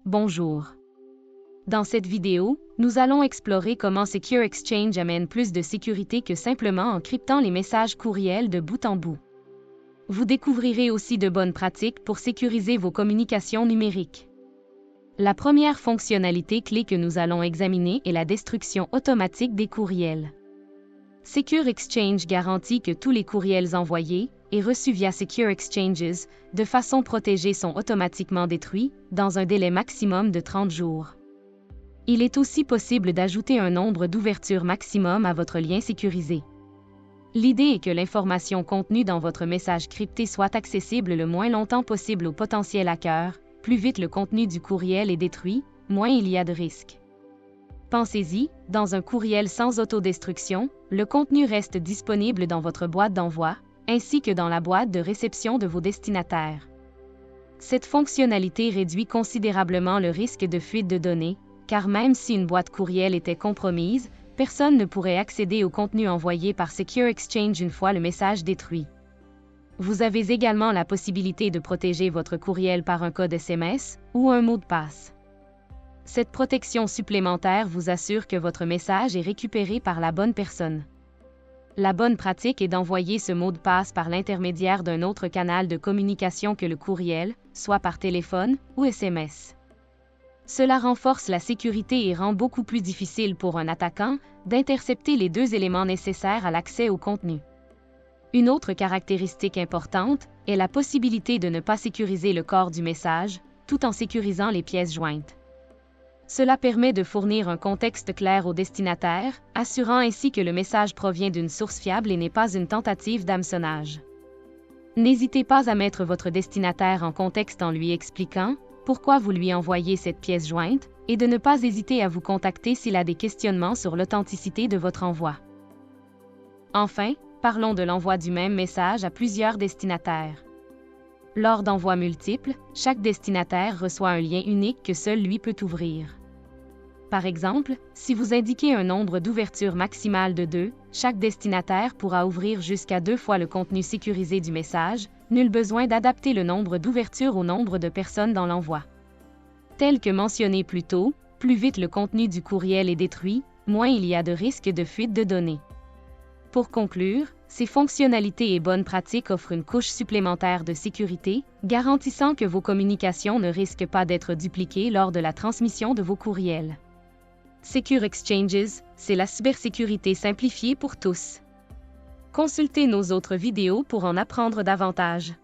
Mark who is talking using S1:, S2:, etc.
S1: Bonjour. Dans cette vidéo, nous allons explorer comment Secure Exchange amène plus de sécurité que simplement en cryptant les messages courriels de bout en bout. Vous découvrirez aussi de bonnes pratiques pour sécuriser vos communications numériques. La première fonctionnalité clé que nous allons examiner est la destruction automatique des courriels. Secure Exchange garantit que tous les courriels envoyés et reçus via Secure Exchanges, de façon protégée, sont automatiquement détruits, dans un délai maximum de 30 jours. Il est aussi possible d'ajouter un nombre d'ouvertures maximum à votre lien sécurisé. L'idée est que l'information contenue dans votre message crypté soit accessible le moins longtemps possible aux potentiels hackers. Plus vite le contenu du courriel est détruit, moins il y a de risques. Pensez-y, dans un courriel sans autodestruction, le contenu reste disponible dans votre boîte d'envoi, ainsi que dans la boîte de réception de vos destinataires. Cette fonctionnalité réduit considérablement le risque de fuite de données, car même si une boîte courriel était compromise, personne ne pourrait accéder au contenu envoyé par Secure Exchange une fois le message détruit. Vous avez également la possibilité de protéger votre courriel par un code SMS ou un mot de passe. Cette protection supplémentaire vous assure que votre message est récupéré par la bonne personne. La bonne pratique est d'envoyer ce mot de passe par l'intermédiaire d'un autre canal de communication que le courriel, soit par téléphone ou SMS. Cela renforce la sécurité et rend beaucoup plus difficile pour un attaquant d'intercepter les deux éléments nécessaires à l'accès au contenu. Une autre caractéristique importante est la possibilité de ne pas sécuriser le corps du message, tout en sécurisant les pièces jointes. Cela permet de fournir un contexte clair au destinataire, assurant ainsi que le message provient d'une source fiable et n'est pas une tentative d'hameçonnage. N'hésitez pas à mettre votre destinataire en contexte en lui expliquant pourquoi vous lui envoyez cette pièce jointe, et de ne pas hésiter à vous contacter s'il a des questionnements sur l'authenticité de votre envoi. Enfin, parlons de l'envoi du même message à plusieurs destinataires. Lors d'envois multiples, chaque destinataire reçoit un lien unique que seul lui peut ouvrir. Par exemple, si vous indiquez un nombre d'ouvertures maximale de 2, chaque destinataire pourra ouvrir jusqu'à 2 fois le contenu sécurisé du message, nul besoin d'adapter le nombre d'ouvertures au nombre de personnes dans l'envoi. Tel que mentionné plus tôt, plus vite le contenu du courriel est détruit, moins il y a de risques de fuite de données. Pour conclure, ces fonctionnalités et bonnes pratiques offrent une couche supplémentaire de sécurité, garantissant que vos communications ne risquent pas d'être dupliquées lors de la transmission de vos courriels. Secure Exchanges, c'est la cybersécurité simplifiée pour tous. Consultez nos autres vidéos pour en apprendre davantage.